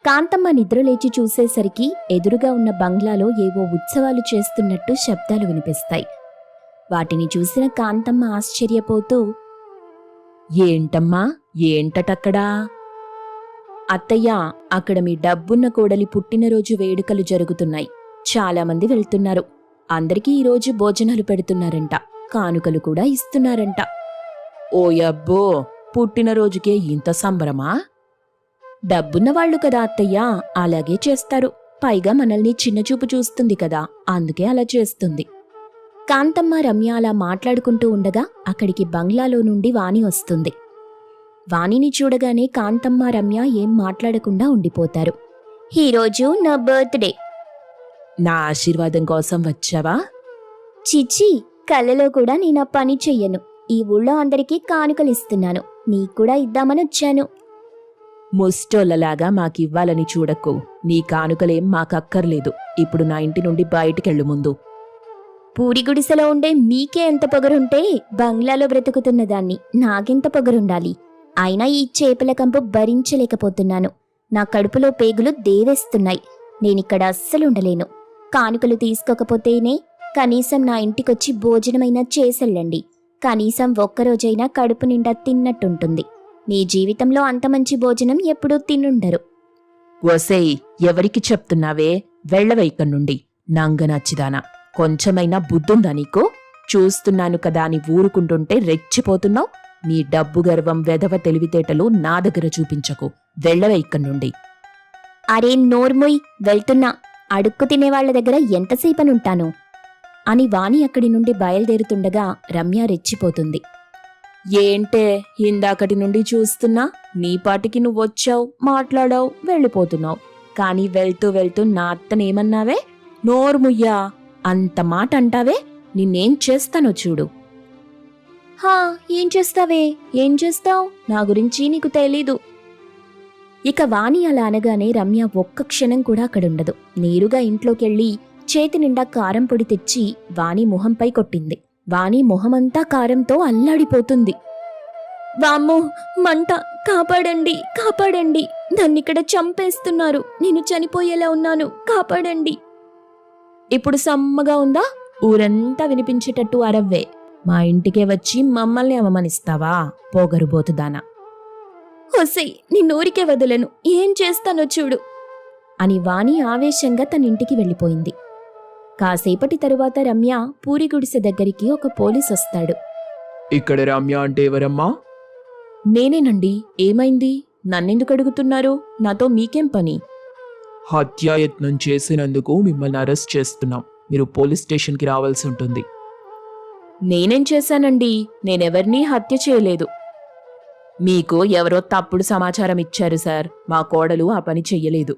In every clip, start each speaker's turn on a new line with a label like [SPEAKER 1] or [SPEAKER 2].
[SPEAKER 1] కాంతమ్మ నిద్రలేచి చూసేసరికి ఎదురుగా ఉన్న బంగ్లాలో ఏవో ఉత్సవాలు చేస్తున్నట్టు శబ్దాలు వినిపిస్తాయి. వాటిని చూసిన కాంతమ్మ ఆశ్చర్యపోతూ, ఏంటమ్మా, ఏంటటక్కడా? అత్తయ్య, అక్కడ మీ డబ్బున్న కోడలి పుట్టినరోజు వేడుకలు జరుగుతున్నాయి. చాలామంది వెళ్తున్నారు. అందరికీ ఈరోజు భోజనాలు పెడుతున్నారంట, కానుకలు కూడా ఇస్తున్నారంట. ఓయబ్బో, పుట్టినరోజుకే ఇంత సంబరమా? డబ్బున్నవాళ్లు కదా అత్తయ్య, అలాగే చేస్తారు. పైగా మనల్ని చిన్నచూపు చూస్తుంది కదా, అందుకే అలా చేస్తుంది. కాంతమ్మ రమ్య అలా మాట్లాడుకుంటూ ఉండగా అక్కడికి బంగ్లాలో నుండి వాణి వస్తుంది. వాణిని చూడగానే కాంతమ్మ రమ్య ఏం మాట్లాడకుండా ఉండిపోతారు. ఈరోజు నా బర్త్డే. నా ఆశీర్వాదం కోసం వచ్చావా? చిచ్చి, కళ్ళలో కూడా నేను ఆ పని చెయ్యను. ఈ ఊళ్ళో అందరికీ కానుకలిస్తున్నాను, నీకూడా ఇద్దామని వచ్చాను. ముష్టోళ్ళలాగా మాకివ్వాలని చూడకు. నీ కానుకలేం మాకక్కర్లేదు. ఇప్పుడు నా ఇంటి నుండి బయటికెళ్ళు ముందు. పూరి గుడిసెలో ఉండే మీకే ఎంత పొగరుంటే బంగ్లాలో బ్రతుకుతున్నదాన్ని నాకెంత పొగరుండాలి? అయినా ఈ చేపల కంపు భరించలేకపోతున్నాను. నా కడుపులో పేగులు దేవేస్తున్నాయి. నేనిక్కడ అస్సలుండలేను. కానుకలు తీసుకోకపోతేనే కనీసం నా ఇంటికొచ్చి భోజనమైనా చేసెళ్ళండి. కనీసం ఒక్కరోజైనా కడుపు నిండా తిన్నట్టుంటుంది. మీ జీవితంలో అంత మంచి భోజనం ఎప్పుడూ తినుండరు. వసేయ్, ఎవరికి చెప్తున్నావే? వెళ్ళవే ఇక్కడి నుండి. నంగనచ్చిదానా, కొంచెమైనా బుద్ధుందా నీకు? చూస్తున్నాను కదా అని ఊరుకుంటుంటే రెచ్చిపోతున్నావు. నీ డబ్బు గర్వం, వెధవ తెలివితేటలు నా దగ్గర చూపించకు. వెళ్ళవే ఇక్కడి నుండి. అరే నోర్ముయ్, వెళ్తున్నా. అడుక్కు తినేవాళ్ల దగ్గర ఎంతసేపనుంటాను అని వాణి అక్కడి నుండి బయలుదేరుతుండగా రమ్య రెచ్చిపోతుంది. ఏంటే, ఇందాకటి నుండి చూస్తున్నా. నీపాటికి నువ్వొచ్చావు, మాట్లాడావు, వెళ్ళిపోతున్నావు. కాని వెళ్తూ వెళ్తూ నా అత్తనేమన్నావే? నోర్ముయ్యా, అంత మాట అంటావే? నిన్నేం చేస్తానో చూడు. హా, ఏం చేస్తావే? ఏం చేస్తావు? నా గురించి నీకు తెలీదు. ఇక వాణి అలా అనగానే రమ్య ఒక్క క్షణం కూడా అక్కడుండదు. నేరుగా ఇంట్లోకెళ్ళి చేతి నిండా కారం పొడి తెచ్చి వాణి మొహంపై కొట్టింది. వాణి మొహమంతా కారంతో అల్లాడిపోతుంది. వామ్మో, మంట! కాపాడండి, కాపాడండి! నన్నిక్కడ చంపేస్తున్నారు. నేను చనిపోయేలా ఉన్నాను, కాపాడండి! ఇప్పుడు సమ్మగా ఉందా? ఊరంతా వినిపించేటట్టు అరవ్వే. మా ఇంటికే వచ్చి మమ్మల్ని అవమానిస్తావా, పోగరుబోతుదానా? హొసై, నిన్నూరికే వదలను. ఏం చేస్తానో చూడు అని వాణి ఆవేశంగా తనింటికి వెళ్ళిపోయింది. కాసేపటి తరువాత రమ్య పూరి గుడిసె దగ్గరికి ఒక పోలీస్ వస్తాడు.
[SPEAKER 2] ఇక్కడ రమ్య అంటే ఎవరమ్మా?
[SPEAKER 1] నేనేనండి. ఏమైంది? నన్నెందుకు అడుగుతున్నారు? నాతో మీకేం పని?
[SPEAKER 2] హత్యాయత్నం చేసినందుకు మిమ్మల్ని అరెస్ట్ చేస్తున్నాం. మీరు పోలీస్ స్టేషన్కి రావాల్సి ఉంటుంది.
[SPEAKER 1] నేనేం చేశానండి? నేనెవర్నీ హత్య చేయలేదు. మీకు ఎవరో తప్పుడు సమాచారం ఇచ్చారు సార్. మా కోడలు ఆ పని చెయ్యలేదు.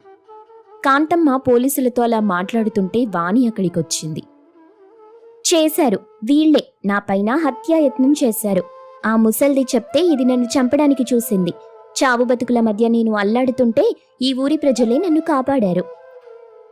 [SPEAKER 1] కాంతమ్మ పోలీసులతో అలా మాట్లాడుతుంటే వాణి అక్కడికొచ్చింది. చేశారు, వీళ్లే నాపైన హత్యాయత్నం చేశారు. ఆ ముసల్ది చెప్తే ఇది నన్ను చంపడానికి చూసింది. చావు బతుకుల మధ్య నేను అల్లాడుతుంటే ఈ ఊరి ప్రజలే నన్ను కాపాడారు.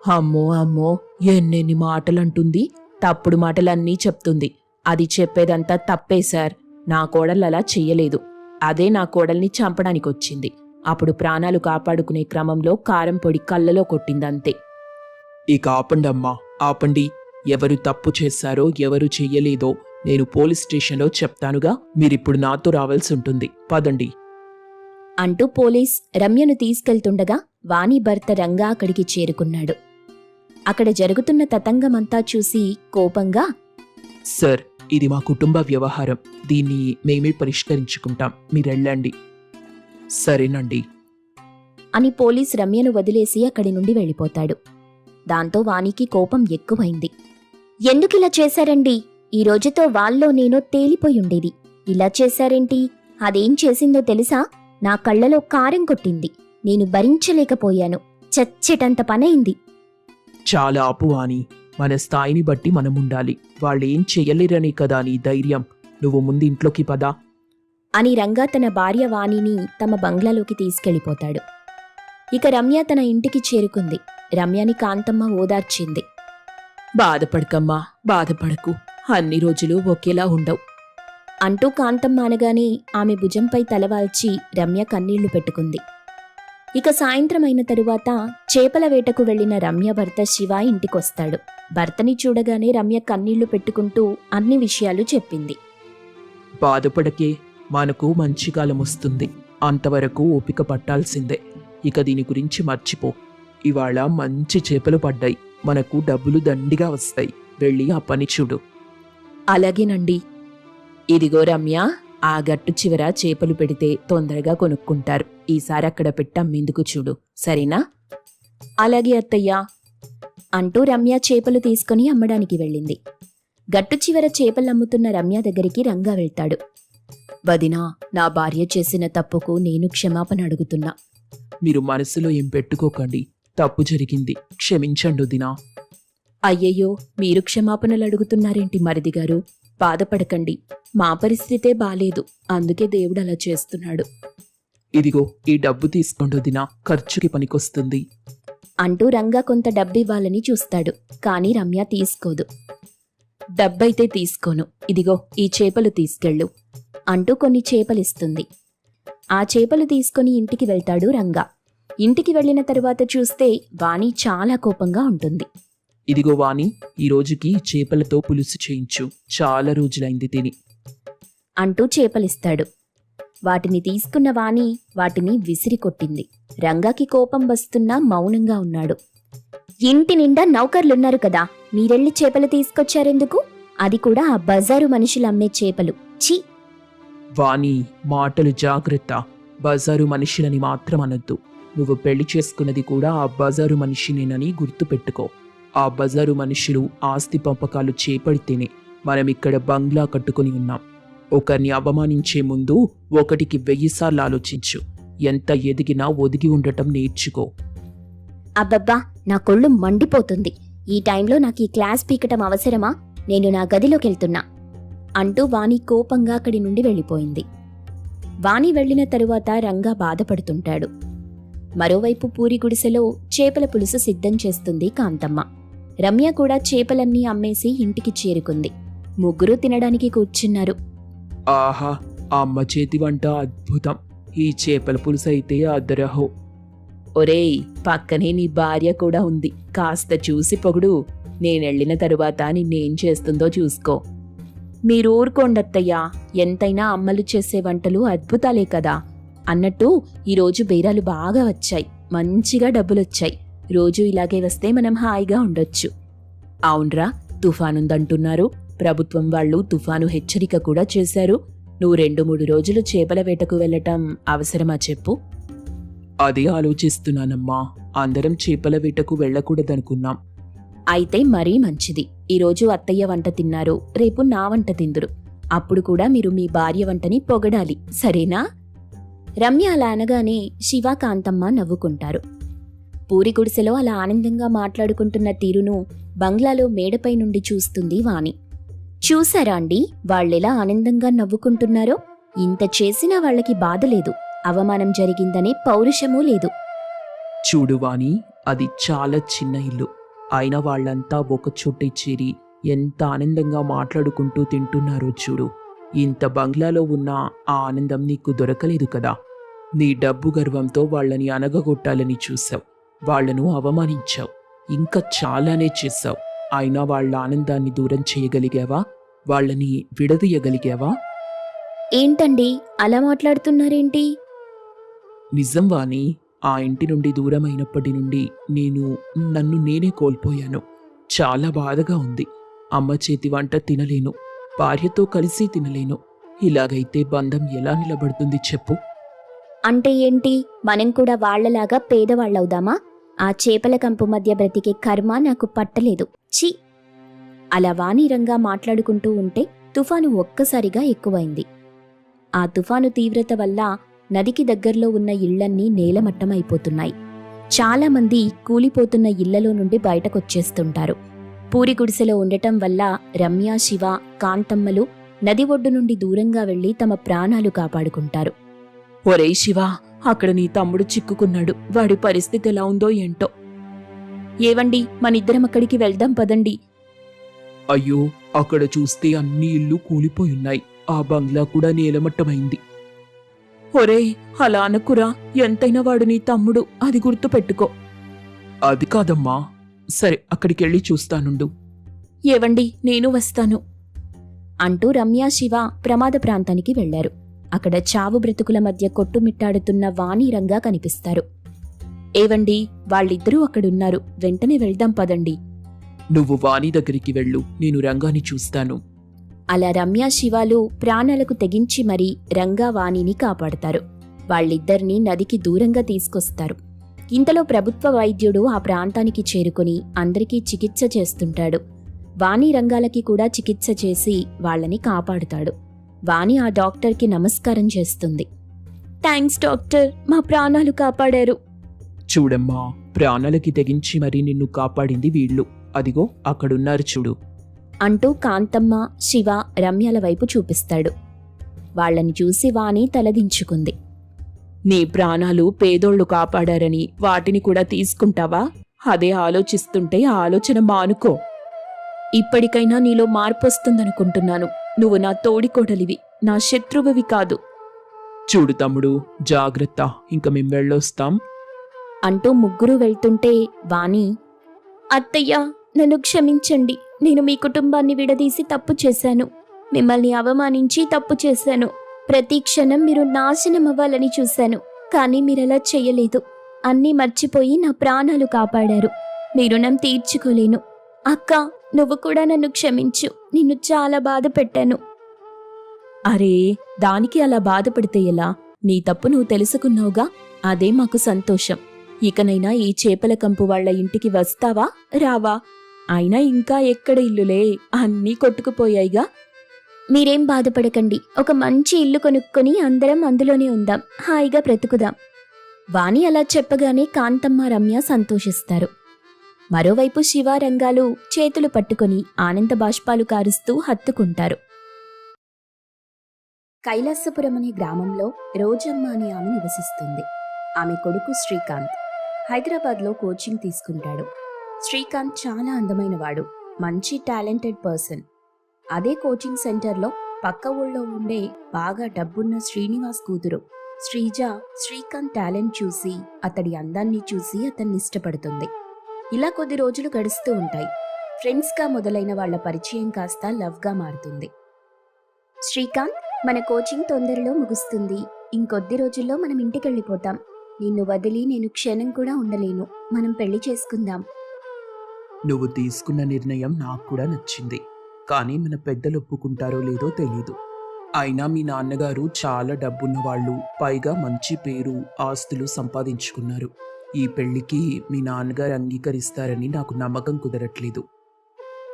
[SPEAKER 2] అమ్మో అమ్మో, ఎన్నెన్ని మాటలంటుంది. తప్పుడు మాటలన్నీ చెప్తుంది. అది చెప్పేదంతా తప్పే సార్. నా కోడలు అలా చెయ్యలేదు. అదే నా కోడల్ని చంపడానికొచ్చింది. అప్పుడు ప్రాణాలు కాపాడుకునే క్రమంలో కారం పొడి కళ్ళలో కొట్టిందంతే. ఇక ఆపండమ్మా, ఆపండి. ఎవరు తప్పు చేశారో ఎవరు చెయ్యలేదో నేను పోలీస్ స్టేషన్లో చెప్తానుగా. మీరిప్పుడు నాతో రావాల్సి ఉంటుంది. పదండి
[SPEAKER 1] అంటూ పోలీస్ రమ్యను తీసుకెళ్తుండగా వాణి భర్త రంగా అక్కడికి చేరుకున్నాడు. అక్కడ జరుగుతున్న తతంగమంతా చూసి కోపంగా,
[SPEAKER 2] సార్, ఇది మా కుటుంబ వ్యవహారం. దీన్ని మేమే పరిష్కరించుకుంటాం. మీరెళ్ళండి. సరేనండి
[SPEAKER 1] అని పోలీస్ రమ్యను వదిలేసి అక్కడి నుండి వెళ్ళిపోతాడు. దాంతో వానికి కోపం ఎక్కువైంది. ఎందుకిలా చేశారండి? ఈ రోజుతో వాళ్ళలో నేనో తేలిపోయుండేది. ఇలా చేశారేంటి? అదేం చేసిందో తెలుసా? నా కళ్ళలో కారం కొట్టింది. నేను భరించలేకపోయాను. చచ్చేటంత పనైంది.
[SPEAKER 2] చాలా అపువాని. మన స్థాయిని బట్టి మనముండాలి. వాళ్ళేం చెయ్యలేరని కదా నీ ధైర్యం. నువ్వు ముందు ఇంట్లోకి పదా
[SPEAKER 1] అని రంగా తన భార్య వాణిని తమ బంగ్లాలోకి తీసుకెళ్ళిపోతాడు. ఇక రమ్య తన ఇంటికి చేరుకుంది. రమ్యని కాంతమ్మ ఓదార్చింది.
[SPEAKER 2] బాధపడకమ్మా, బాధపడకు. అన్ని రోజులు ఒకేలా ఉండవు
[SPEAKER 1] అంటూ కాంతమ్మ అనగానే ఆమె భుజంపై తలవాల్చి రమ్య కన్నీళ్లు పెట్టుకుంది. ఇక సాయంత్రం అయిన తరువాత చేపల వేటకు వెళ్లిన రమ్య భర్త శివ ఇంటికొస్తాడు. భర్తని చూడగానే రమ్య కన్నీళ్లు పెట్టుకుంటూ అన్ని విషయాలు చెప్పింది.
[SPEAKER 2] బాధపడకే, మనకు మంచి కాలం వస్తుంది. అంతవరకు ఓపిక పట్టాల్సిందే. ఇక దీని గురించి మర్చిపో. ఇవాళ మంచి చేపలు పడ్డాయి. మనకు డబ్బులు దండిగా వస్తాయి. వెళ్ళి ఆ పని చూడు. అలాగేనండి. ఇదిగో రమ్య, ఆ గట్టు చివర చేపలు పెడితే తొందరగా కొనుక్కుంటారు. ఈసారి అక్కడ పెట్టమ్మేందుకు చూడు, సరేనా?
[SPEAKER 1] అలాగే అత్తయ్యా అంటూ రమ్య చేపలు తీసుకుని అమ్మడానికి వెళ్ళింది. గట్టు చివర చేపలమ్ముతున్న రమ్య దగ్గరికి రంగా వెళ్తాడు. వదినా, నా భార్య చేసిన తప్పుకు నేను క్షమాపణ అడుగుతున్నా.
[SPEAKER 2] మీరు మనసులో ఏం పెట్టుకోకండి. తప్పు జరిగింది, క్షమించండు దినా.
[SPEAKER 1] అయ్యయ్యో, మీరు క్షమాపణలు అడుగుతున్నారేంటి మరిదిగారు? బాధపడకండి, మా పరిస్థితే బాలేదు. అందుకే దేవుడు అలా చేస్తున్నాడు.
[SPEAKER 2] ఇదిగో ఈ డబ్బు తీసుకోండు దినా, ఖర్చుకి పనికొస్తుంది
[SPEAKER 1] అంటూ రంగా కొంత డబ్బివ్వాలని చూస్తాడు. కాని రమ్య తీసుకోదు. డబ్బైతే తీసుకోను, ఇదిగో ఈ చేపలు తీసుకెళ్ళు అంటూ కొన్ని చేపలిస్తుంది. ఆ చేపలు తీసుకుని ఇంటికి వెళ్తాడు రంగా. ఇంటికి వెళ్లిన తరువాత చూస్తే వాణి చాలా కోపంగా ఉంటుంది.
[SPEAKER 2] ఇదిగో వాణి, ఈ రోజుకి చేపలతో పులుసు చేయించు. చాలా రోజులైంది తిని
[SPEAKER 1] అంటూ చేపలిస్తాడు. వాటిని తీసుకున్న వాణి వాటిని విసిరి కొట్టింది. రంగాకి కోపం వస్తున్నా మౌనంగా ఉన్నాడు. ఇంటి నిండా నౌకర్లున్నారు కదా, మీరెళ్ళి చేపలు తీసుకొచ్చారెందుకు? అది కూడా ఆ బజారు మనుషులు అమ్మే చేపలు. ఛీ!
[SPEAKER 2] వాణి, మాటలు జాగ్రత్త. బజారు మనిషిలని మాత్రం అనొద్దు. నువ్వు పెళ్లి చేసుకున్నది కూడా ఆ బజారు మనిషినేనని గుర్తుపెట్టుకో. ఆ బజారు మనుషులు ఆస్తి పంపకాలు చేపడితేనే మనం ఇక్కడ బంగ్లా కట్టుకుని ఉన్నాం. ఒకరిని అవమానించే ముందు 1కి 1000 సార్లు ఆలోచించు. ఎంత ఎదిగినా ఒదిగి ఉండటం నేర్చుకో.
[SPEAKER 1] అబ్బబ్బా, నా కొళ్ళు మండిపోతుంది. ఈ టైంలో నాకు ఈ క్లాస్ పీకటం అవసరమా? నేను నా గదిలోకెళ్తున్నా అంటూ వాణి కోపంగా అక్కడి నుండి వెళ్ళిపోయింది. వాణి వెళ్లిన తరువాత రంగా బాధపడుతుంటాడు. మరోవైపు పూరి గుడిసెలో చేపల పులుసు సిద్ధం చేస్తుంది కాంతమ్మ. రమ్య కూడా చేపలన్నీ అమ్మేసి ఇంటికి చేరుకుంది. ముగ్గురూ తినడానికి కూర్చున్నారు.
[SPEAKER 2] ఆహా, అమ్మ చేతి వంట అద్భుతం. ఈ చేపల పులుసు అయితే అద్దరహో. ఒరేయ్, పక్కనే నీ భార్య కూడా ఉంది. కాస్త చూసి పొగుడు. నేనెళ్లిన తరువాత నిన్నేం చేస్తుందో చూసుకో. మీరు ఊరుకోండత్తయ్యా, ఎంతైనా అమ్మలు చేసే వంటలు అద్భుతాలే కదా. అన్నట్టు ఈరోజు బేరాలు బాగా వచ్చాయి. మంచిగా డబ్బులొచ్చాయి. రోజు ఇలాగే వస్తే మనం హాయిగా ఉండొచ్చు. అవునరా, తుఫానుందంటున్నారు. ప్రభుత్వం వాళ్ళు తుఫాను హెచ్చరిక కూడా చేశారు. నువ్వు 2-3 రోజులు చేపల వేటకు వెళ్ళటం అవసరమా చెప్పు? అదే ఆలోచిస్తున్నానమ్మా. అందరం చేపల వేటకు వెళ్ళకూడదనుకున్నాం. అయితే మరీ మంచిది. ఈరోజు అత్తయ్య వంట తిన్నారు, రేపు నా వంట తిందురు. అప్పుడు కూడా మీరు మీ భార్య వంటని పొగడాలి, సరేనా? రమ్య అలా అనగానే శివ, కాంతమ్మ నవ్వుకుంటారు. పూరి గుడిసెలో అలా ఆనందంగా మాట్లాడుకుంటున్న తీరును బంగ్లాలో మేడపై నుండి చూస్తుంది వాణి. చూసారా అండి, వాళ్ళెలా ఆనందంగా నవ్వుకుంటున్నారో? ఇంత చేసినా వాళ్ళకి బాధ లేదు. అవమానం జరిగిందనే పౌరుషమూ లేదు. చూడు వాణి, అది చాలా చిన్న ఇల్లు. అయినా వాళ్ళంతా ఒకచోటే చేరి ఎంత ఆనందంగా మాట్లాడుకుంటూ తింటున్నారో చూడు. ఇంత బంగ్లాలో ఉన్న ఆ ఆనందం నీకు దొరకలేదు కదా. నీ డబ్బు గర్వంతో వాళ్ళని అనగగొట్టాలని చూశావు. వాళ్లను అవమానించావు. ఇంకా చాలానే చేశావు. అయినా వాళ్ళ ఆనందాన్ని దూరం చేయగలిగావా? వాళ్ళని విడదీయగలిగావా? ఏంటండి అలా మాట్లాడుతున్నారేంటి? నిజం వాణి, ఆ ఇంటి నుండి దూరమైనప్పటి నుండి నన్ను నేనే కోల్పోయాను. చాలా బాధగా ఉంది. అమ్మ చేతి వంట తినలేను, భార్యతో కలిసి తినలేను. ఇలాగైతే బంధం ఎలా నిలబడుతుంది చెప్పు? అంటే ఏంటి, మనం కూడా వాళ్లలాగా పేదవాళ్లవుదామా? ఆ చేపల కంపు మధ్య బ్రతికే కర్మ నాకు పట్టలేదు. ఛీ! అలా వాణిరంగా మాట్లాడుకుంటూ ఉంటే తుఫాను ఒక్కసారిగా ఎక్కువైంది. ఆ తుఫాను తీవ్రత వల్ల నదికి దగ్గర్లో ఉన్న ఇళ్లన్నీ నేలమట్టమైపోతున్నాయి. చాలామంది కూలిపోతున్న ఇళ్లలో నుండి బయటకొచ్చేస్తుంటారు. పూరి గుడిసెలో ఉండటం వల్ల రమ్య, శివ, కాంతమ్మలు నది ఒడ్డు నుండి దూరంగా వెళ్లి తమ ప్రాణాలు కాపాడుకుంటారు. ఒరే శివ, అక్కడ నీ తమ్ముడు చిక్కుకున్నాడు. వాడి పరిస్థితి ఎలా ఉందో ఏంటో. ఏవండి, మనిద్దరం అక్కడికి వెళ్దాం పదండి. అయ్యో, అక్కడ చూస్తే అన్ని ఇళ్ళు కూలిపోయున్నాయి. ఆ బంగ్లా కూడా నేలమట్టమైంది. ఒరేయ్, అలా అనకురా. ఎంతైనా వాడు నీ తమ్ముడు, అది గుర్తుపెట్టుకో. అది కాదమ్మా. సరే, అక్కడికెళ్ళి చూస్తానుండు.
[SPEAKER 1] ఏవండి, నేను వస్తాను అంటూ రమ్య, శివ ప్రమాద ప్రాంతానికి వెళ్లారు. అక్కడ చావు బ్రతుకుల మధ్య కొట్టుమిట్టాడుతున్న వాణి, రంగా కనిపిస్తారు. ఏవండి, వాళ్ళిద్దరూ అక్కడున్నారు, వెంటనే వెళ్దాం పదండి.
[SPEAKER 2] నువ్వు వాణి దగ్గరికి వెళ్ళు, నేను రంగాని చూస్తాను.
[SPEAKER 1] అలా రమ్య, శివాలు ప్రాణాలకు తెగించి మరీ రంగా, వాణిని కాపాడతారు. వాళ్ళిద్దరినీ నదికి దూరంగా తీసుకొస్తారు. ఇంతలో ప్రభుత్వ వైద్యుడు ఆ ప్రాంతానికి చేరుకుని అందరికీ చికిత్స చేస్తుంటాడు. వాణి, రంగాలకి కూడా చికిత్స చేసి వాళ్ళని కాపాడుతాడు. వాణి ఆ డాక్టర్కి నమస్కారం చేస్తుంది. థ్యాంక్స్ డాక్టర్, మా ప్రాణాలు కాపాడారు.
[SPEAKER 2] చూడమ్మా, ప్రాణాలకి తెగించి మరీ నిన్ను కాపాడింది వీళ్ళు. అదిగో అక్కడున్నారు చూడు
[SPEAKER 1] అంటూ కాంతమ్మ, శివ, రమ్యల వైపు చూపిస్తాడు. వాళ్ళని చూసి వాణి తలదించుకుంది.
[SPEAKER 2] నీ ప్రాణాలు పేదోళ్లు కాపాడారని వాటిని కూడా తీసుకుంటావా? అదే ఆలోచిస్తుంటే ఆ ఆలోచన మానుకో.
[SPEAKER 1] ఇప్పటికైనా నీలో మార్పొస్తుందనుకుంటున్నాను. నువ్వు నా తోడికోడలివి, నా శత్రువువి కాదు.
[SPEAKER 2] చూడు తమ్ముడు, జాగ్రత్త, ఇంక మేం వెళ్ళొస్తాం
[SPEAKER 1] అంటూ ముగ్గురు వెళ్తుంటే వాణి, అత్తయ్య, నన్ను క్షమించండి. నేను మీ కుటుంబాన్ని విడదీసి తప్పు చేశాను. మిమ్మల్ని అవమానించి తప్పు చేశాను. ప్రతి క్షణం మీరు నాశనం అవ్వాలని చూశాను. కానీ మీరలా చెయ్యలేదు. అన్నీ మర్చిపోయి నా ప్రాణాలు కాపాడారు. మీ రుణం తీర్చుకోలేను. అక్క, నువ్వు కూడా నన్ను క్షమించు. నిన్ను చాలా బాధ పెట్టాను.
[SPEAKER 2] అరే, దానికి అలా బాధపడితే ఎలా? నీ తప్పు నువ్వు తెలుసుకున్నావుగా, అదే మాకు సంతోషం. ఇకనైనా ఈ చేపల కంపు వాళ్ల ఇంటికి వస్తావా, రావా? అయినా ఇంకా ఎక్కడ ఇల్లులే, అన్నీ కొట్టుకుపోయాయిగా.
[SPEAKER 1] మీరేం బాధపడకండి. ఒక మంచి ఇల్లు కొనుక్కొని అందరం అందులోనే ఉందాం, హాయిగా బ్రతుకుదాం. వాణి అలా చెప్పగానే కాంతమ్మ, రమ్య సంతోషిస్తారు. మరోవైపు శివ, రంగాలు చేతులు పట్టుకుని ఆనంద బాష్పాలు కారుస్తూ హత్తుకుంటారు. కైలాసపురం అనే గ్రామంలో రోజమ్మ అనే ఆమె నివసిస్తుంది. ఆమె కొడుకు శ్రీకాంత్ హైదరాబాద్లో కోచింగ్ తీసుకుంటాడు. శ్రీకాంత్ చాలా అందమైనవాడు, మంచి టాలెంటెడ్ పర్సన్. అదే కోచింగ్ సెంటర్లో పక్క ఊళ్ళో ఉండే బాగా డబ్బున్న శ్రీనివాస్ కూతురు శ్రీజ శ్రీకాంత్ టాలెంట్ చూసి, అతడి అందాన్ని చూసి అతన్ని ఇష్టపడుతుంది. ఇలా కొద్ది రోజులు గడుస్తూ ఉంటాయి. ఫ్రెండ్స్గా మొదలైన వాళ్ల పరిచయం కాస్త లవ్గా మారుతుంది. శ్రీకాంత్, మన కోచింగ్ తొందరలో ముగుస్తుంది. ఇంకొద్ది రోజుల్లో మనం ఇంటికెళ్ళిపోతాం. నిన్ను వదిలి నేను క్షణం కూడా ఉండలేను. మనం పెళ్లి చేసుకుందాం.
[SPEAKER 2] నువ్వు తీసుకున్న నిర్ణయం నాకు కూడా నచ్చింది. కానీ మన పెద్దలు ఒప్పుకుంటారో లేదో తెలీదు. అయినా మీ నాన్నగారు చాలా డబ్బున్నవాళ్ళు, పైగా మంచి పేరు, ఆస్తులు సంపాదించుకున్నారు. ఈ పెళ్లికి మీ నాన్నగారు అంగీకరిస్తారని నాకు నమ్మకం కుదరట్లేదు.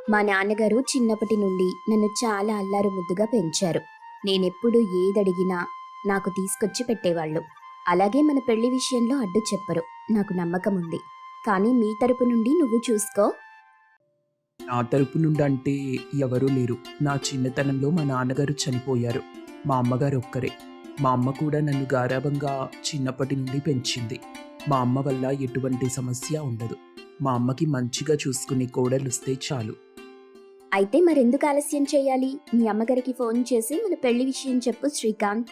[SPEAKER 1] మా నాన్నగారు చిన్నప్పటి నుండి నన్ను చాలా అల్లారు ముద్దుగా పెంచారు. నేనెప్పుడు ఏదడిగినా నాకు తీసుకొచ్చి పెట్టేవాళ్ళు. అలాగే మన పెళ్లి విషయంలో అడ్డు చెప్పరు. నాకు నమ్మకం ఉంది. కానీ మీ తరపు నుండి నువ్వు చూసుకో.
[SPEAKER 2] నా తరపు నుండి అంటే ఎవరూ లేరు. నా చిన్నతనంలో మా నాన్నగారు చనిపోయారు. మా అమ్మగారు ఒక్కరే. మా అమ్మ కూడా నన్ను గారాబంగా చిన్నప్పటి నుండి పెంచింది. మా అమ్మ వల్ల ఎటువంటి సమస్య ఉండదు. మా అమ్మకి మంచిగా చూసుకునే కోడలుస్తే చాలు.
[SPEAKER 1] అయితే మరెందుకు ఆలస్యం చేయాలి? మీ అమ్మగారికి ఫోన్ చేసి మన పెళ్లి విషయం చెప్పు శ్రీకాంత్.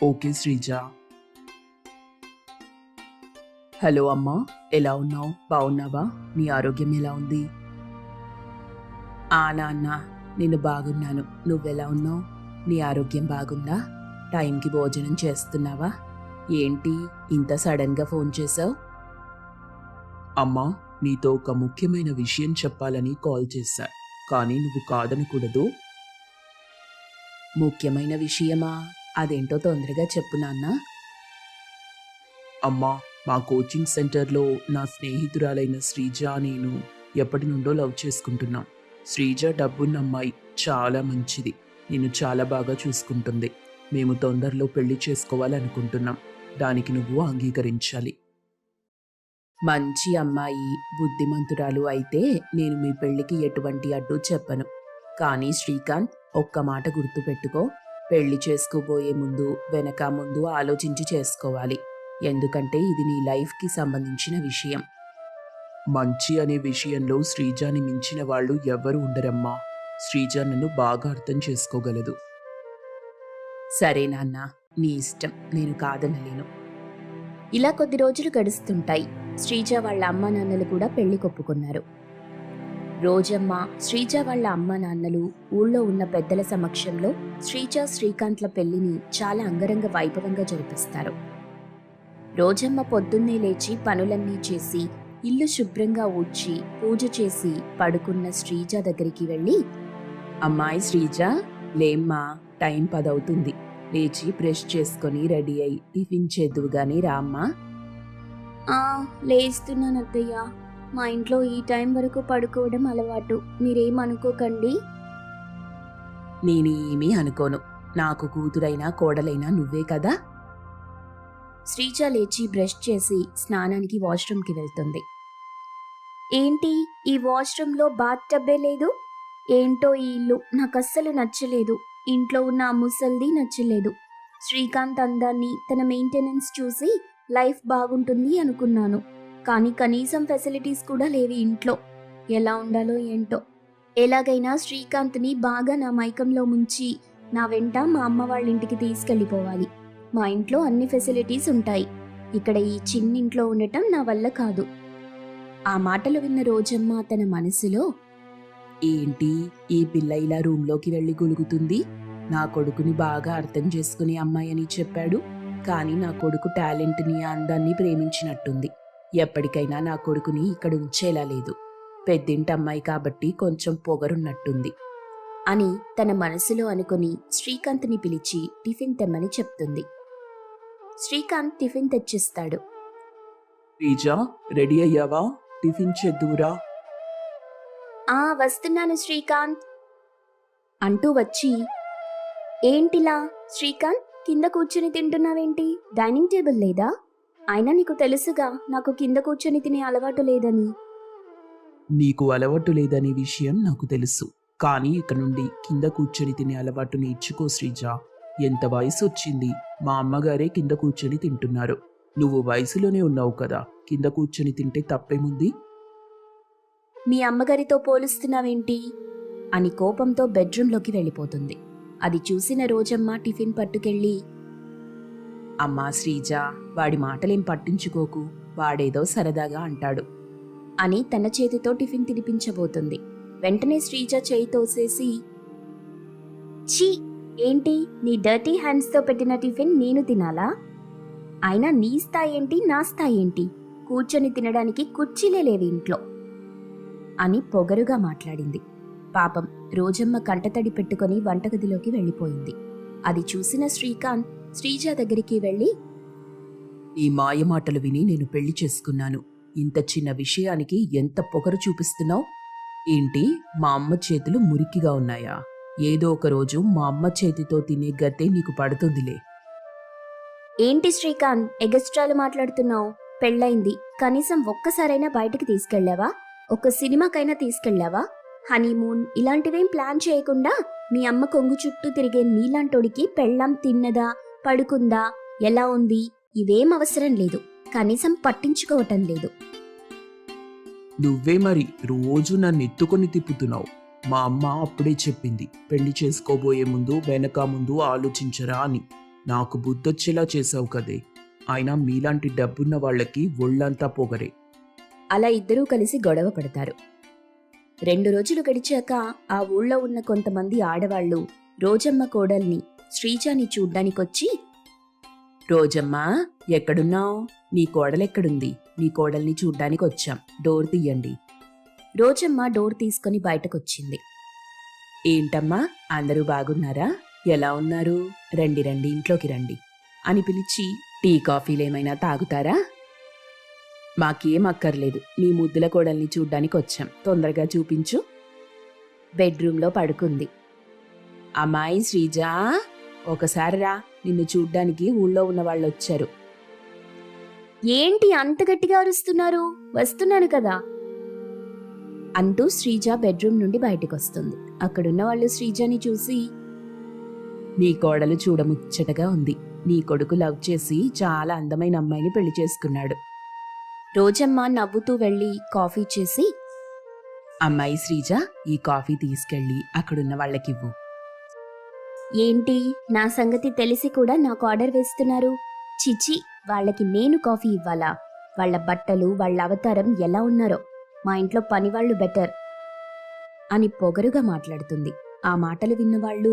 [SPEAKER 2] ఓకే శ్రీజ. హలో అమ్మా, ఎలా ఉన్నావు? బాగున్నావా? నీ ఆరోగ్యం ఎలా ఉంది? నాన్న, నేను బాగున్నాను. నువ్వెలా ఉన్నావు? నీ ఆరోగ్యం బాగుందా? టైంకి భోజనం చేస్తున్నావా? ఏంటి ఇంత సడన్గా ఫోన్ చేశావు? అమ్మా, నీతో ఒక ముఖ్యమైన విషయం చెప్పాలని కాల్ చేశా. కానీ నువ్వు కాదనకూడదు. ముఖ్యమైన విషయమా? అదేంటో తొందరగా చెప్పు నాన్న. అమ్మా, మా కోచింగ్ సెంటర్లో నా స్నేహితురాలైన శ్రీజ నేను ఎప్పటి నుండో లవ్ చేసుకుంటున్నాం. శ్రీజ డబ్బున్న అమ్మాయి, చాలా మంచిది. నిన్ను చాలా బాగా చూసుకుంటుంది. మేము తొందరలో పెళ్లి చేసుకోవాలనుకుంటున్నాం. దానికి నువ్వు అంగీకరించాలి. మంచి అమ్మాయి, బుద్ధిమంతురాలు అయితే నేను మీ పెళ్లికి ఎటువంటి అడ్డు చెప్పను. కానీ శ్రీకాంత్, ఒక్క మాట గుర్తుపెట్టుకో. పెళ్లి చేసుకోబోయే ముందు వెనక ముందు ఆలోచించి చేసుకోవాలి. ఎందుకంటే ఇది నీ లైఫ్కి సంబంధించిన విషయం. మంచి అనే విషయంలో శ్రీజాని మించిన వాళ్ళు ఎవ్వరూ ఉండరమ్మా. శ్రీజ నన్ను బాగా అర్థం చేసుకోగలదు. సరే నాన్న, నీ ఇష్టం, నేను కాదనలేను.
[SPEAKER 1] ఇలా కొద్ది రోజులు గడుస్తుంటాయి. శ్రీజ వాళ్ళ అమ్మా నాన్నలు కూడా పెళ్లి కొప్పుకున్నారు. రోజమ్మ, శ్రీజ వాళ్ళ అమ్మా నాన్నలు ఊళ్ళో ఉన్న పెద్దల సమక్షంలో శ్రీజ శ్రీకాంత్ల పెళ్లిని చాలా అంగరంగ వైభవంగా జరిపిస్తారు. రోజమ్మ పొద్దున్నే లేచి పనులన్నీ చేసి ఇల్లు శుభ్రంగా ఊడ్చి పూజ చేసి పడుకున్న శ్రీజ దగ్గరికి వెళ్ళి,
[SPEAKER 2] అమ్మాయి శ్రీజ, లేమ్మా, టైం 10 అవుతుంది. లేచి బ్రష్ చేసుకొని రెడీ అయి టిఫిన్ చేద్దువు గాని రామ్మా.
[SPEAKER 1] లేస్తున్నాను అత్తయ్య. మా ఇంట్లో ఈ టైం వరకు పడుకోవడం అలవాటు, మీరేమనుకోకండి.
[SPEAKER 2] నేనేమీ అనుకోను. నాకు కూతురైనా కోడలైనా నువ్వే కదా.
[SPEAKER 1] శ్రీజ లేచి బ్రష్ చేసి స్నానానికి వాష్రూమ్కి వెళ్తుంది. ఏంటి, ఈ వాష్రూమ్లో బాత్ టబ్బే లేదు? ఏంటో ఈ ఇల్లు నాకు అస్సలు నచ్చలేదు. ఇంట్లో ఉన్న ఆ ముసల్ది నచ్చలేదు. శ్రీకాంత్ అందాన్ని, తన మెయింటెనెన్స్ చూసి లైఫ్ బాగుంటుంది అనుకున్నాను. కానీ కనీసం ఫెసిలిటీస్ కూడా లేవు ఇంట్లో. ఎలా ఉండాలో ఏంటో. ఎలాగైనా శ్రీకాంత్ని బాగా నా మైకంలో ముంచి నా వెంట మా అమ్మ వాళ్ళ ఇంటికి తీసుకెళ్ళిపోవాలి. మా ఇంట్లో అన్ని ఫెసిలిటీస్ ఉంటాయి. ఇక్కడ ఈ చిన్నింట్లో ఉండటం నా వల్ల కాదు. ఆ మాటలు విన్న రోజమ్మ తన మనసులో,
[SPEAKER 2] ఏంటి ఈ పిల్ల ఇలా రూంలోకి వెళ్ళి గొలుగుతుంది? నా కొడుకుని బాగా అర్థం చేసుకునే అమ్మాయి అని చెప్పాడు. కానీ నా కొడుకు టాలెంట్ని, అందాన్ని ప్రేమించినట్టుంది. ఎప్పటికైనా నా కొడుకుని ఇక్కడ ఉంచేలా లేదు. పెద్దింటి అమ్మాయి కాబట్టి కొంచెం పొగరున్నట్టుంది
[SPEAKER 1] అని తన మనసులో అనుకుని శ్రీకాంత్ని పిలిచి టిఫిన్ తెమ్మని చెప్తుంది. శ్రీకాంత్ టిఫిన్ తెచ్చిస్తాడు.
[SPEAKER 2] శ్రీజా, రెడీ అయ్యావా? టిఫిన్ చేద్దువురా.
[SPEAKER 1] వస్తున్నాను శ్రీకాంత్ అంటూ వచ్చి, ఏంటిలా శ్రీకాంత్, కింద కూర్చుని తింటున్నావేంటి? డైనింగ్ టేబుల్ లేదా? అయినా నీకు తెలుసుగా నాకు కింద కూర్చొని తినే అలవాటు లేదని.
[SPEAKER 2] నీకు అలవాటు లేదనే విషయం నాకు తెలుసు. కానీ ఇక నుండి కింద కూర్చొని తినే అలవాటు నేర్చుకో శ్రీజ. ఎంత వయసు వచ్చింది, మా అమ్మగారే కింద కూర్చొని తింటున్నారు. నువ్వు వయసులోనే ఉన్నావు కదా, కింద కూర్చొని తింటే తప్పేముంది?
[SPEAKER 1] మీ అమ్మగారితో పోలుస్తున్నావేంటి అని కోపంతో బెడ్రూంలోకి వెళ్ళిపోతుంది. అది చూసిన రోజమ్మ టిఫిన్ పట్టుకెళ్ళి,
[SPEAKER 2] అమ్మా శ్రీజ, వాడి మాటలేం పట్టించుకోకు, వాడేదో సరదాగా అంటాడు
[SPEAKER 1] అని తన చేతితో టిఫిన్ తినిపించబోతుంది. వెంటనే శ్రీజ చేయి తోసేసి, ఛీ, ఏంటి నీ డర్టీ హ్యాండ్స్తో పెట్టిన టిఫిన్ నేను తినాలా? అయినా నీ స్థాయి ఏంటి, నా స్థాయి ఏంటి? కూర్చొని తినడానికి కుర్చీలే లేవి ఇంట్లో అని పొగరుగా మాట్లాడింది. పాపం రోజమ్మ కంటతడి పెట్టుకుని వంటగదిలోకి వెళ్ళిపోయింది. అది చూసిన శ్రీకాంత్ శ్రీజ దగ్గరికి వెళ్ళి,
[SPEAKER 2] ఈ మాయమాటలు విని నేను పెళ్లి చేసుకున్నాను. ఇంత చిన్న విషయానికి ఎంత పొగరు చూపిస్తున్నావు? ఏంటి, మా అమ్మ చేతులు మురికిగా ఉన్నాయా? ఏదో ఒక రోజు మా అమ్మ చేతితో తినే గతే నీకు పడుతుందిలే.
[SPEAKER 1] ఏంటి శ్రీకాంత్, ఎగస్ట్రాలు మాట్లాడుతున్నావు? పెళ్ళైంది, కనీసం ఒక్కసారైనా బయటికి తీసుకెళ్లావా? ఒక సినిమాకైనా తీసుకెళ్లావా? హనీమూన్ ఇలాంటివేం ప్లాన్ చేయకుండా మీ అమ్మ కొంగు చుట్టూ తిరిగే నీలాంటోడికి పెళ్ళాం తిన్నదా, పడుకుందా, ఎలా ఉంది, ఇవేం అవసరం లేదు. కనీసం పట్టించుకోవటం లేదు.
[SPEAKER 2] నువ్వే మరి రోజు నన్ను ఎత్తుకొని తిప్పుతున్నావు. మా అమ్మ అప్పుడే చెప్పింది, పెళ్లి చేసుకోబోయే ముందు వెనక ముందు ఆలోచించరా అని. నాకు బుద్ధొచ్చేలా చేసావు కదే. అయినా మీలాంటి డబ్బున్న వాళ్ళకి ఒళ్ళంతా పొగరే.
[SPEAKER 1] అలా ఇద్దరూ కలిసి గొడవ పడతారు. 2 రోజులు గడిచాక ఆ ఊళ్ళో ఉన్న కొంతమంది ఆడవాళ్లు రోజమ్మ కోడల్ని శ్రీజాని చూడ్డానికొచ్చి,
[SPEAKER 2] రోజమ్మా, ఎక్కడున్నావు? నీ కోడలెక్కడుంది? నీ కోడల్ని చూడ్డానికి వచ్చాం, డోర్ తీయండి.
[SPEAKER 1] రోజమ్మ డోర్ తీసుకుని బయటకొచ్చింది.
[SPEAKER 2] ఏంటమ్మా, అందరూ బాగున్నారా? ఎలా ఉన్నారు? రండి రండి, ఇంట్లోకి రండి అని పిలిచి, టీ కాఫీలేమైనా తాగుతారా? మాకేం అక్కర్లేదు, నీ ముద్దుల కోడల్ని చూడ్డానికి వచ్చాం, తొందరగా చూపించు.
[SPEAKER 1] బెడ్రూమ్లో పడుకుంది.
[SPEAKER 2] అమ్మాయి శ్రీజా, ఒకసారి రా, నిన్ను చూడ్డానికి ఊళ్ళో ఉన్న వాళ్ళు వచ్చారు.
[SPEAKER 1] ఏంటి అంత గట్టిగా అరుస్తున్నారు? వస్తున్నాను కదా అంటూ శ్రీజ బెడ్రూమ్ నుండి బయటకొస్తుంది. అక్కడున్న వాళ్ళు శ్రీజాని చూసి,
[SPEAKER 2] నీ కోడలు చూడముచ్చటగా ఉంది. నీ కొడుకు లవ్ చేసి చాలా అందమైన అమ్మాయిని పెళ్లి చేసుకున్నాడు.
[SPEAKER 1] రోజమ్మ నవ్వుతూ వెళ్ళి కాఫీ చేసి,
[SPEAKER 2] అమ్మాయి శ్రీజ, ఈ కాఫీ తీసుకెళ్ళి అక్కడున్న వాళ్ళకివ్వు.
[SPEAKER 1] ఏంటి, నా సంగతి తెలిసి కూడా నాకు ఆర్డర్ వేస్తున్నారు? చిచి, వాళ్ళకి నేను కాఫీ ఇవ్వాలా? వాళ్ళ బట్టలు, వాళ్ళ అవతారం ఎలా ఉన్నారో. మా ఇంట్లో పనివాళ్ళు బెటర్ అని పొగరుగా మాట్లాడుతుంది. ఆ మాటలు విన్నవాళ్ళు,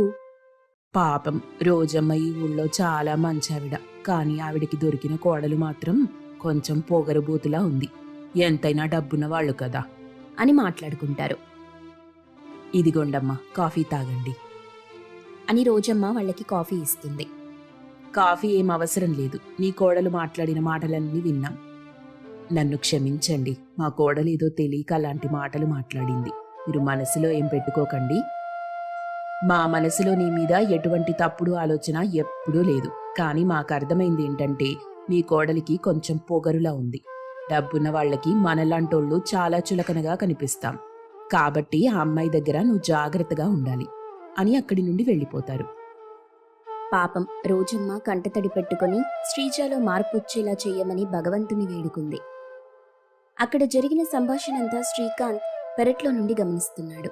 [SPEAKER 2] పాపం రోజమ్మ ఈ ఊళ్ళో చాలా మంచావిడ, కానీ ఆవిడికి దొరికిన కోడలు మాత్రం కొంచెం పొగరుబోతులా ఉంది. ఎంతైనా డబ్బున్న వాళ్ళు కదా
[SPEAKER 1] అని మాట్లాడుకుంటారు.
[SPEAKER 2] ఇదిగోండమ్మా, కాఫీ తాగండి
[SPEAKER 1] అని రోజమ్మ వాళ్ళకి కాఫీ ఇస్తుంది.
[SPEAKER 2] కాఫీ ఏం అవసరం లేదు, నీ కోడలు మాట్లాడిన మాటలన్నీ విన్నాం. నన్ను క్షమించండి, మా కోడలేదో తెలియక అలాంటి మాటలు మాట్లాడింది. మీరు మనసులో ఏం పెట్టుకోకండి. మా మనసులో నీ మీద ఎటువంటి తప్పుడు ఆలోచన ఎప్పుడూ లేదు. కానీ మాకు అర్థమైంది ఏంటంటే, నీ కోడలికి కొంచెం పొగరులా ఉంది. డబ్బున్న వాళ్ళకి మనలాంటోళ్ళు చాలా చులకనగా కనిపిస్తాం. కాబట్టి ఆ అమ్మాయి దగ్గర నువ్వు జాగ్రత్తగా ఉండాలి అని అక్కడి నుండి వెళ్ళిపోతారు.
[SPEAKER 1] పాపం రోజమ్మ కంటతడి పెట్టుకుని శ్రీజాలో మార్పు వచ్చేలా చెయ్యమని భగవంతుని వేడుకుంది. అక్కడ జరిగిన సంభాషణంతా శ్రీకాంత్ పెరట్లో నుండి గమనిస్తున్నాడు.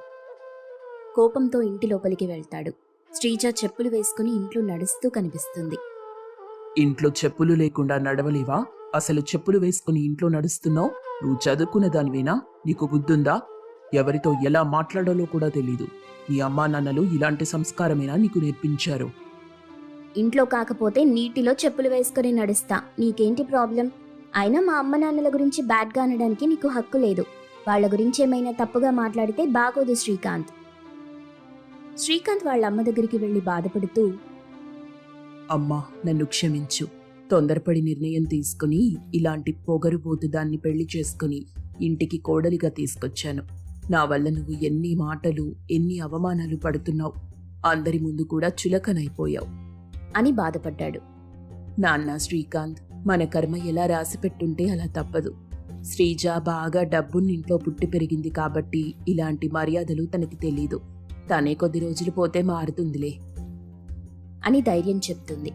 [SPEAKER 1] కోపంతో ఇంటి లోపలికి వెళ్తాడు. శ్రీజ చెప్పులు వేసుకుని ఇంట్లో నడుస్తూ కనిపిస్తుంది.
[SPEAKER 2] ఇంట్లో చెప్పులు లేకుండా నడవలేవా? అసలు చెప్పులు వేసుకుని ఇంట్లో నడుస్తున్నావు? నువ్వు చదువుకున్న దానివేనా? నీకు బుద్ధుందా? ఎవరితో ఎలా మాట్లాడాలో కూడా తెలీదు. నీ అమ్మా నాన్నలు ఇలాంటి సంస్కారమేనా నీకు నేర్పించారు?
[SPEAKER 1] ఇంట్లో కాకపోతే నీటిలో చెప్పులు వేసుకుని నడుస్తా, నీకేంటి ప్రాబ్లం? అయినా మా అమ్మ నాన్నల గురించి బ్యాడ్గా అనడానికి నీకు హక్కు లేదు. వాళ్ళ గురించి ఏమైనా తప్పుగా మాట్లాడితే బాగోదు శ్రీకాంత్. శ్రీకాంత్ వాళ్ళ అమ్మ దగ్గరికి వెళ్లి బాధపడుతూ,
[SPEAKER 2] అమ్మా, నన్ను క్షమించు. తొందరపడి నిర్ణయం తీసుకుని ఇలాంటి పొగరుబోతు దాన్ని పెళ్లి చేసుకుని ఇంటికి కోడలిగా తీసుకొచ్చాను. నా వల్ల నువ్వు ఎన్ని మాటలు, ఎన్ని అవమానాలు పడుతున్నావు. అందరి ముందు కూడా చులకనైపోయావు
[SPEAKER 1] అని బాధపడ్డాడు.
[SPEAKER 2] నాన్న శ్రీకాంత్, మన కర్మ ఎలా రాసిపెట్టుంటే అలా తప్పదు. శ్రీజ బాగా డబ్బున్నింట్లో పుట్టి పెరిగింది కాబట్టి ఇలాంటి మర్యాదలు తనకి తెలీదు. తనే కొద్ది రోజులు పోతే మారుతుందిలే
[SPEAKER 1] అని ధైర్యం చెప్తుంది.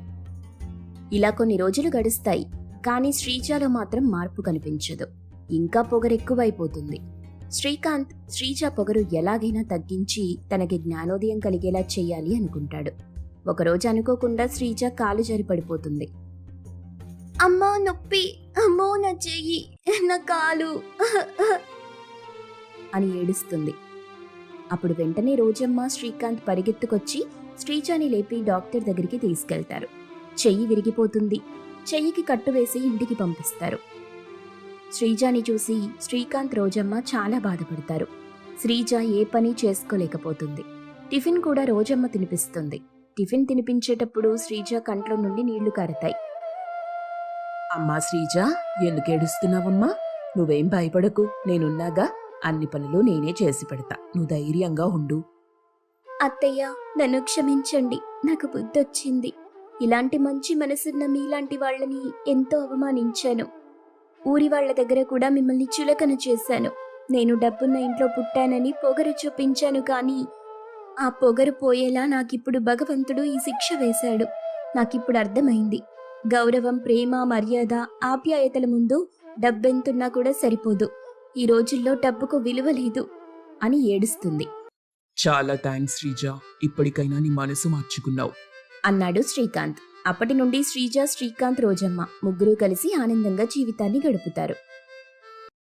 [SPEAKER 1] ఇలా కొన్ని రోజులు గడుస్తాయి. కానీ శ్రీజాలో మాత్రం మార్పు కనిపించదు. ఇంకా పొగరెక్కువైపోతుంది. శ్రీకాంత్ శ్రీజ పొగరు ఎలాగైనా తగ్గించి తనకి జ్ఞానోదయం కలిగేలా చెయ్యాలి అనుకుంటాడు. ఒకరోజు అనుకోకుండా శ్రీజ కాలు జారి పడిపోతుంది. అమ్మా నొప్పి, అమ్మో నా చెయ్యి, నా కాలు అని ఏడుస్తుంది. అప్పుడు వెంటనే రోజమ్మ, శ్రీకాంత్ పరిగెత్తుకొచ్చి శ్రీజాని లేపి డాక్టర్ దగ్గరికి తీసుకెళ్తారు. చెయ్యి విరిగిపోతుంది. చెయ్యికి కట్టువేసి ఇంటికి పంపిస్తారు. శ్రీజాని చూసి శ్రీకాంత్, రోజమ్మ చాలా బాధపడతారు. శ్రీజ ఏ పని చేసుకోలేకపోతుంది. టిఫిన్ కూడా రోజమ్మ తినిపిస్తుంది. టిఫిన్ తినిపించేటప్పుడు శ్రీజ కంట్లో నుండి నీళ్లు కారతాయి.
[SPEAKER 2] అమ్మా శ్రీజ, ఎందుకు ఏడుస్తున్నావమ్మా? నువ్వేం భయపడకు, నేనున్నాగా. అన్ని పనులు నేనే చేసి పెడతా, నువ్వు ధైర్యంగా ఉండు.
[SPEAKER 1] అత్తయ్య, నన్ను క్షమించండి, నాకు బుద్ధొచ్చింది. ఇలాంటి మంచి మనసున్న మీలాంటి వాళ్ళని ఎంతో అవమానించాను. ఊరి వాళ్ల దగ్గర కూడా మిమ్మల్ని చులకన చేశాను. నేను డబ్బున్న ఇంట్లో పుట్టానని పొగరు చూపించాను. కానీ ఆ పొగరు పోయేలా నాకిప్పుడు భగవంతుడు ఈ శిక్ష వేశాడు. నాకిప్పుడు అర్థమైంది, గౌరవం, ప్రేమ, మర్యాద, ఆప్యాయతల ముందు డబ్బెంతున్నా కూడా సరిపోదు. ఈ రోజుల్లో డబ్బుకు విలువ లేదు అని ఏడుస్తుంది.
[SPEAKER 2] చాలా థ్యాంక్స్ శ్రీజ, ఇప్పటికైనా నీ మనసు మార్చుకున్నావు
[SPEAKER 1] అన్నాడు శ్రీకాంత్. అప్పటి నుండి శ్రీజ, శ్రీకాంత్, రోజమ్మ ముగ్గురు కలిసి ఆనందంగా జీవితాన్ని గడుపుతారు.